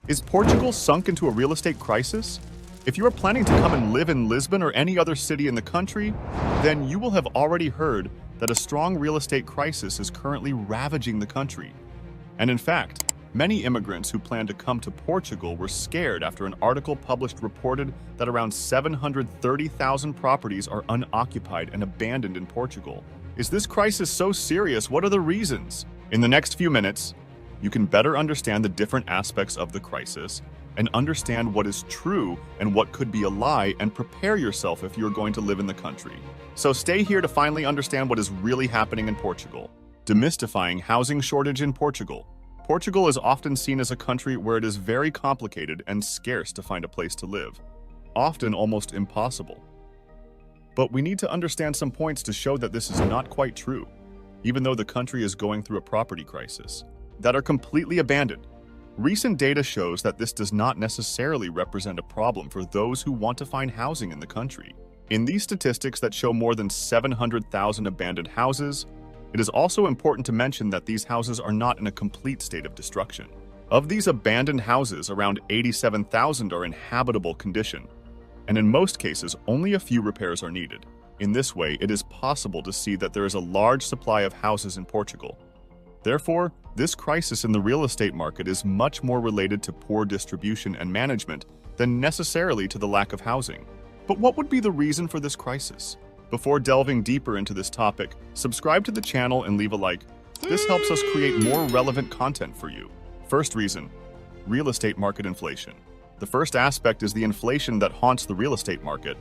Is Portugal sunk into a real estate crisis? If you are planning to come and live in Lisbon or any other city in the country, then you will have already heard that a strong real estate crisis is currently ravaging the country. And in fact, many immigrants who planned to come to Portugal were scared after an article published reported that around 730,000 properties are unoccupied and abandoned in Portugal. Is this crisis so serious? What are the reasons? In the next few minutes, you can better understand the different aspects of the crisis and understand what is true and what could be a lie and prepare yourself if you're going to live in the country. So stay here to finally understand what is really happening in Portugal. Demystifying housing shortage in Portugal. Portugal is often seen as a country where it is very complicated and scarce to find a place to live, often almost impossible. But we need to understand some points to show that this is not quite true, even though the country is going through a property crisis that are completely abandoned. Recent data shows that this does not necessarily represent a problem for those who want to find housing in the country. In these statistics that show more than 700,000 abandoned houses, it is also important to mention that these houses are not in a complete state of destruction. Of these abandoned houses, around 87,000 are in habitable condition, and in most cases, only a few repairs are needed. In this way, it is possible to see that there is a large supply of houses in Portugal. Therefore, this crisis in the real estate market is much more related to poor distribution and management than necessarily to the lack of housing. But what would be the reason for this crisis? Before delving deeper into this topic, subscribe to the channel and leave a like. This helps us create more relevant content for you. First reason, real estate market inflation. The first aspect is the inflation that haunts the real estate market.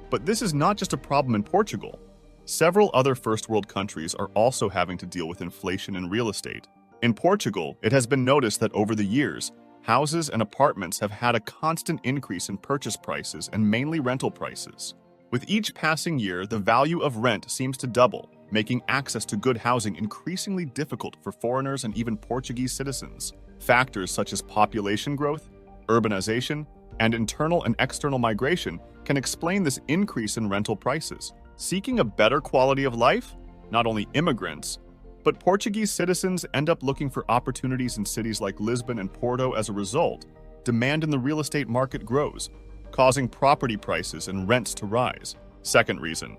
But this is not just a problem in Portugal. Several other first world countries are also having to deal with inflation in real estate. In Portugal, it has been noticed that over the years, houses and apartments have had a constant increase in purchase prices and mainly rental prices. With each passing year, the value of rent seems to double, making access to good housing increasingly difficult for foreigners and even Portuguese citizens. Factors such as population growth, urbanization, and internal and external migration can explain this increase in rental prices. Seeking a better quality of life, not only immigrants, but Portuguese citizens end up looking for opportunities in cities like Lisbon and Porto. As a result, demand in the real estate market grows, causing property prices and rents to rise. Second reason,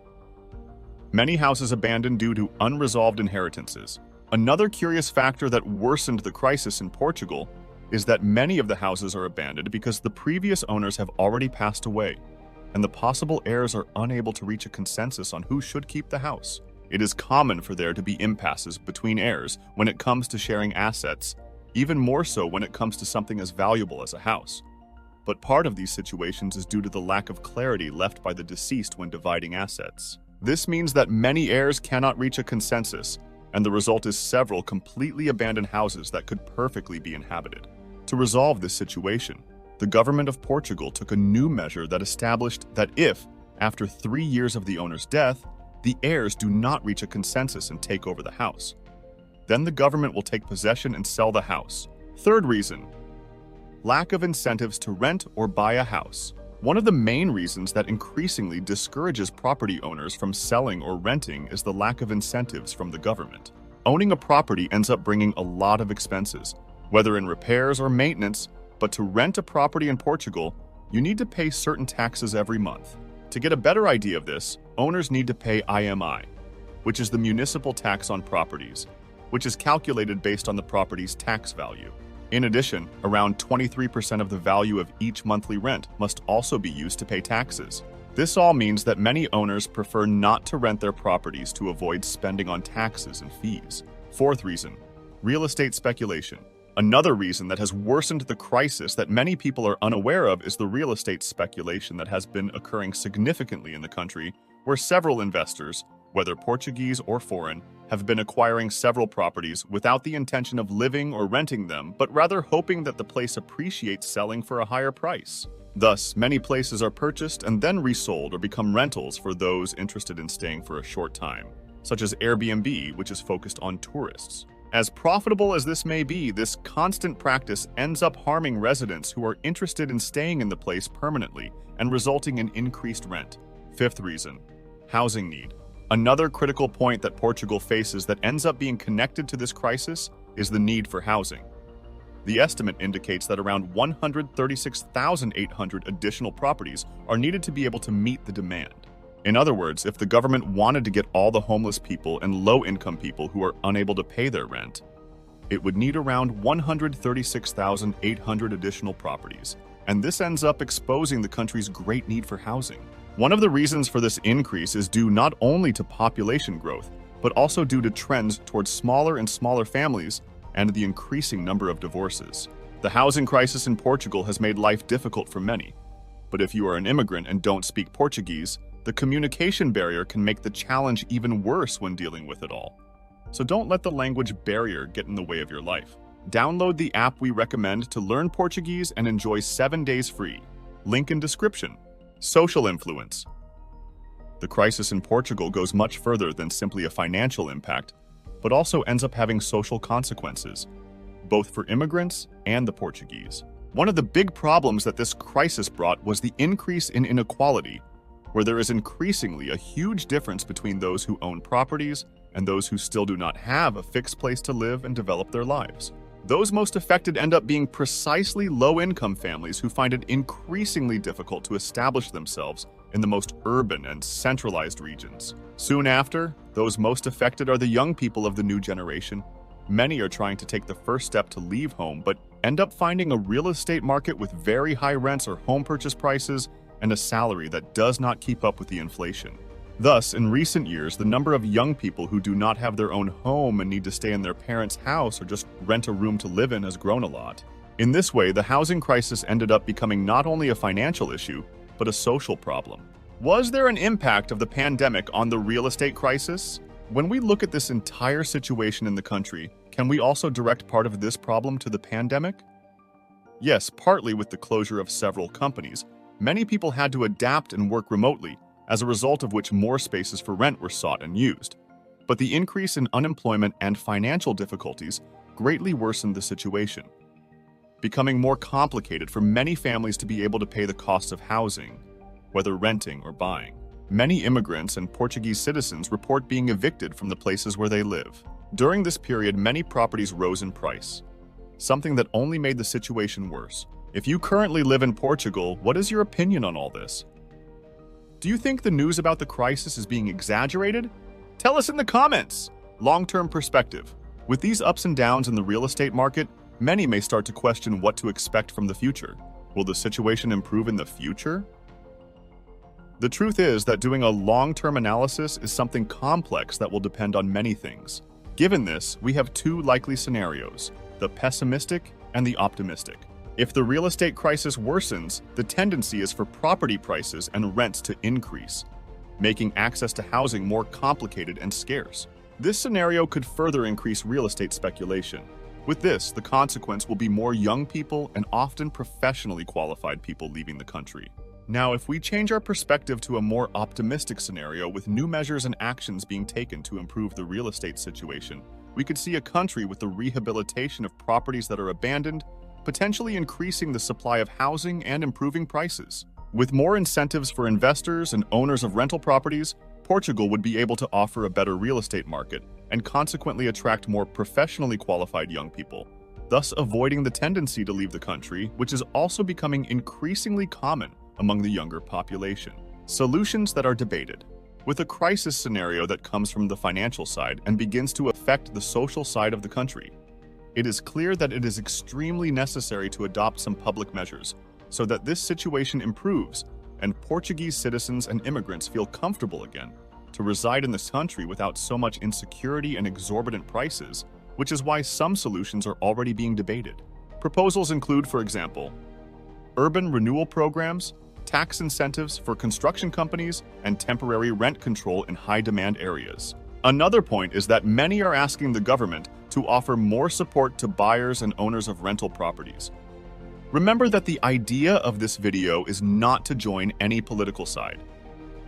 many houses abandoned due to unresolved inheritances. Another curious factor that worsened the crisis in Portugal is that many of the houses are abandoned because the previous owners have already passed away, and the possible heirs are unable to reach a consensus on who should keep the house. It is common for there to be impasses between heirs when it comes to sharing assets, even more so when it comes to something as valuable as a house. But part of these situations is due to the lack of clarity left by the deceased when dividing assets. This means that many heirs cannot reach a consensus, and the result is several completely abandoned houses that could perfectly be inhabited. To resolve this situation, the government of Portugal took a new measure that established that if, after 3 years of the owner's death, the heirs do not reach a consensus and take over the house, then the government will take possession and sell the house. Third reason, lack of incentives to rent or buy a house. One of the main reasons that increasingly discourages property owners from selling or renting is the lack of incentives from the government. Owning a property ends up bringing a lot of expenses, whether in repairs or maintenance, but to rent a property in Portugal, you need to pay certain taxes every month. To get a better idea of this, owners need to pay IMI, which is the municipal tax on properties, which is calculated based on the property's tax value. In addition, around 23% of the value of each monthly rent must also be used to pay taxes. This all means that many owners prefer not to rent their properties to avoid spending on taxes and fees. Fourth reason, real estate speculation. Another reason that has worsened the crisis that many people are unaware of is the real estate speculation that has been occurring significantly in the country, where several investors, whether Portuguese or foreign, have been acquiring several properties without the intention of living or renting them, but rather hoping that the place appreciates selling for a higher price. Thus, many places are purchased and then resold or become rentals for those interested in staying for a short time, such as Airbnb, which is focused on tourists. As profitable as this may be, this constant practice ends up harming residents who are interested in staying in the place permanently and resulting in increased rent. Fifth reason, housing need. Another critical point that Portugal faces that ends up being connected to this crisis is the need for housing. The estimate indicates that around 136,800 additional properties are needed to be able to meet the demand. In other words, if the government wanted to get all the homeless people and low-income people who are unable to pay their rent, it would need around 136,800 additional properties, and this ends up exposing the country's great need for housing. One of the reasons for this increase is due not only to population growth, but also due to trends towards smaller and smaller families and the increasing number of divorces. The housing crisis in Portugal has made life difficult for many, but if you are an immigrant and don't speak Portuguese, the communication barrier can make the challenge even worse when dealing with it all. So don't let the language barrier get in the way of your life. Download the app we recommend to learn Portuguese and enjoy 7 days free. Link in description. Social influence. The crisis in Portugal goes much further than simply a financial impact, but also ends up having social consequences, both for immigrants and the Portuguese. One of the big problems that this crisis brought was the increase in inequality, where there is increasingly a huge difference between those who own properties and those who still do not have a fixed place to live and develop their lives. Those most affected end up being precisely low-income families who find it increasingly difficult to establish themselves in the most urban and centralized regions. Soon after, those most affected are the young people of the new generation. Many are trying to take the first step to leave home, but end up finding a real estate market with very high rents or home purchase prices and a salary that does not keep up with the inflation. Thus, in recent years, the number of young people who do not have their own home and need to stay in their parents' house or just rent a room to live in has grown a lot. In this way, the housing crisis ended up becoming not only a financial issue, but a social problem. Was there an impact of the pandemic on the real estate crisis? When we look at this entire situation in the country, can we also direct part of this problem to the pandemic? Yes, partly with the closure of several companies. Many people had to adapt and work remotely, as a result of which more spaces for rent were sought and used. But the increase in unemployment and financial difficulties greatly worsened the situation, becoming more complicated for many families to be able to pay the cost of housing, whether renting or buying. Many immigrants and Portuguese citizens report being evicted from the places where they live. During this period, many properties rose in price, something that only made the situation worse. If you currently live in Portugal, what is your opinion on all this? Do you think the news about the crisis is being exaggerated? Tell us in the comments! Long-term perspective. With these ups and downs in the real estate market, many may start to question what to expect from the future. Will the situation improve in the future? The truth is that doing a long-term analysis is something complex that will depend on many things. Given this, we have two likely scenarios, the pessimistic and the optimistic. If the real estate crisis worsens, the tendency is for property prices and rents to increase, making access to housing more complicated and scarce. This scenario could further increase real estate speculation. With this, the consequence will be more young people and often professionally qualified people leaving the country. Now, if we change our perspective to a more optimistic scenario with new measures and actions being taken to improve the real estate situation, we could see a country with the rehabilitation of properties that are abandoned, potentially increasing the supply of housing and improving prices. With more incentives for investors and owners of rental properties, Portugal would be able to offer a better real estate market and consequently attract more professionally qualified young people, thus avoiding the tendency to leave the country, which is also becoming increasingly common among the younger population. Solutions that are debated. With a crisis scenario that comes from the financial side and begins to affect the social side of the country, it is clear that it is extremely necessary to adopt some public measures so that this situation improves and Portuguese citizens and immigrants feel comfortable again to reside in this country without so much insecurity and exorbitant prices, which is why some solutions are already being debated. Proposals include, for example, urban renewal programs, tax incentives for construction companies, and temporary rent control in high-demand areas. Another point is that many are asking the government to offer more support to buyers and owners of rental properties. Remember that the idea of this video is not to join any political side.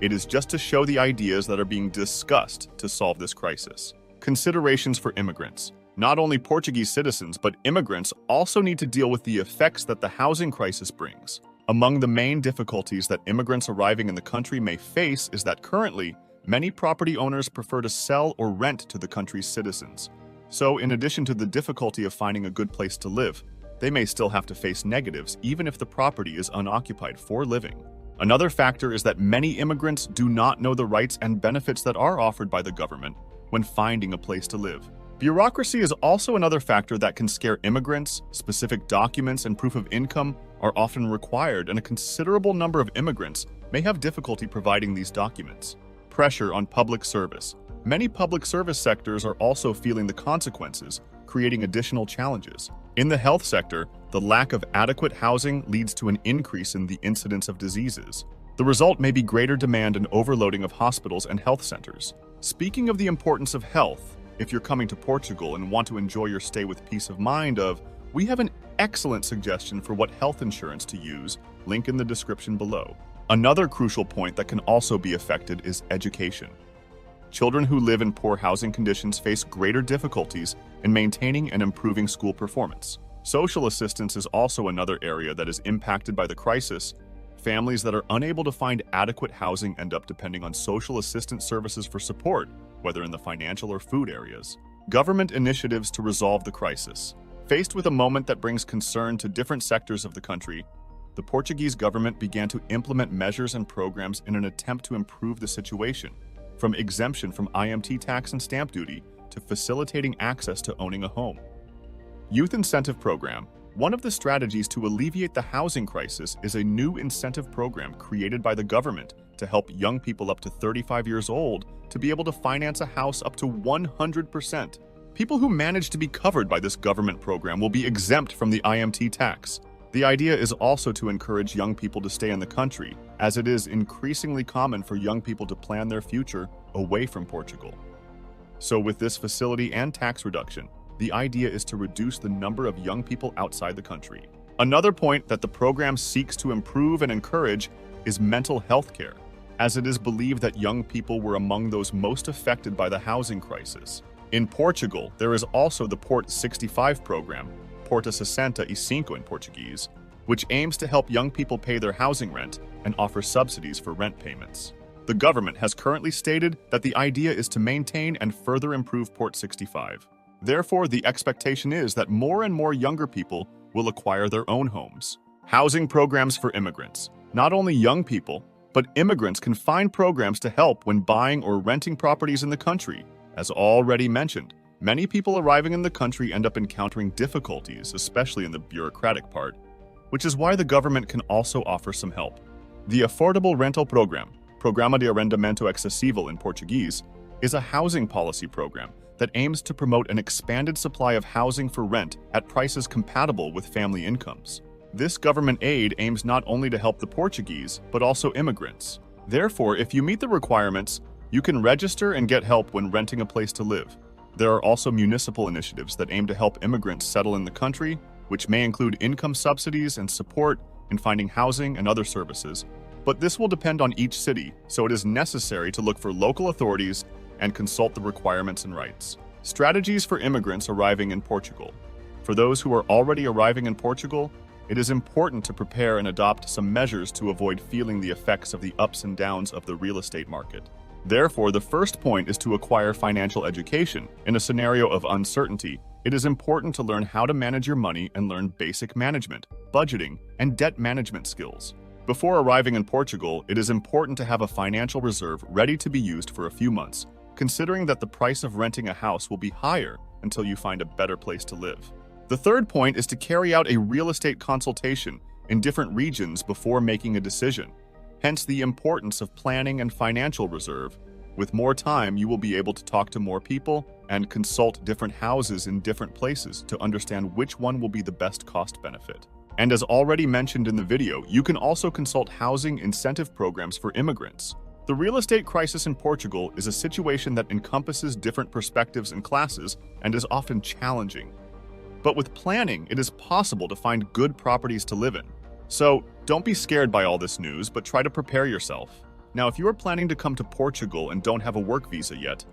It is just to show the ideas that are being discussed to solve this crisis. Considerations for immigrants. Not only Portuguese citizens, but immigrants also need to deal with the effects that the housing crisis brings. Among the main difficulties that immigrants arriving in the country may face is that currently, many property owners prefer to sell or rent to the country's citizens. So, in addition to the difficulty of finding a good place to live, they may still have to face negatives even if the property is unoccupied for living. Another factor is that many immigrants do not know the rights and benefits that are offered by the government when finding a place to live. Bureaucracy is also another factor that can scare immigrants. Specific documents and proof of income are often required, and a considerable number of immigrants may have difficulty providing these documents. Pressure on public service. Many public service sectors are also feeling the consequences, creating additional challenges. In the health sector, the lack of adequate housing leads to an increase in the incidence of diseases. The result may be greater demand and overloading of hospitals and health centers. Speaking of the importance of health, if you're coming to Portugal and want to enjoy your stay with peace of mind, we have an excellent suggestion for what health insurance to use, link in the description below. Another crucial point that can also be affected is education. Children who live in poor housing conditions face greater difficulties in maintaining and improving school performance. Social assistance is also another area that is impacted by the crisis. Families that are unable to find adequate housing end up depending on social assistance services for support, whether in the financial or food areas. Government initiatives to resolve the crisis. Faced with a moment that brings concern to different sectors of the country, the Portuguese government began to implement measures and programs in an attempt to improve the situation, from exemption from IMT tax and stamp duty to facilitating access to owning a home. Youth Incentive Program. One of the strategies to alleviate the housing crisis is a new incentive program created by the government to help young people up to 35 years old to be able to finance a house up to 100%. People who manage to be covered by this government program will be exempt from the IMT tax. The idea is also to encourage young people to stay in the country, as it is increasingly common for young people to plan their future away from Portugal. So with this facility and tax reduction, the idea is to reduce the number of young people outside the country. Another point that the program seeks to improve and encourage is mental health care, as it is believed that young people were among those most affected by the housing crisis. In Portugal, there is also the Port 65 program, Porta 65 in Portuguese, which aims to help young people pay their housing rent and offer subsidies for rent payments. The government has currently stated that the idea is to maintain and further improve Port 65. Therefore, the expectation is that more and more younger people will acquire their own homes. Housing programs for immigrants. Not only young people, but immigrants can find programs to help when buying or renting properties in the country. As already mentioned, many people arriving in the country end up encountering difficulties, especially in the bureaucratic part, which is why the government can also offer some help. The Affordable Rental Program, Programa de Arrendamento Acessível in Portuguese, is a housing policy program that aims to promote an expanded supply of housing for rent at prices compatible with family incomes. This government aid aims not only to help the Portuguese, but also immigrants. Therefore, if you meet the requirements, you can register and get help when renting a place to live. There are also municipal initiatives that aim to help immigrants settle in the country, which may include income subsidies and support in finding housing and other services. But this will depend on each city, so it is necessary to look for local authorities and consult the requirements and rights. Strategies for immigrants arriving in Portugal. For those who are already arriving in Portugal, it is important to prepare and adopt some measures to avoid feeling the effects of the ups and downs of the real estate market. Therefore, the first point is to acquire financial education. In a scenario of uncertainty, it is important to learn how to manage your money and learn basic management, budgeting, and debt management skills. Before arriving in Portugal, it is important to have a financial reserve ready to be used for a few months, considering that the price of renting a house will be higher until you find a better place to live. The third point is to carry out a real estate consultation in different regions before making a decision. Hence the importance of planning and financial reserve. With more time, you will be able to talk to more people and consult different houses in different places to understand which one will be the best cost benefit. And as already mentioned in the video, you can also consult housing incentive programs for immigrants. The real estate crisis in Portugal is a situation that encompasses different perspectives and classes and is often challenging. But with planning, it is possible to find good properties to live in. So don't be scared by all this news, but try to prepare yourself. Now, if you are planning to come to Portugal and don't have a work visa yet,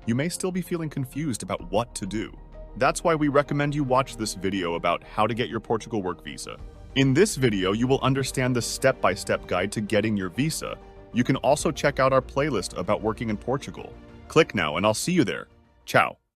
you may still be feeling confused about what to do. That's why we recommend you watch this video about how to get your Portugal work visa. In this video, you will understand the step-by-step guide to getting your visa. You can also check out our playlist about working in Portugal. Click now and I'll see you there. Ciao.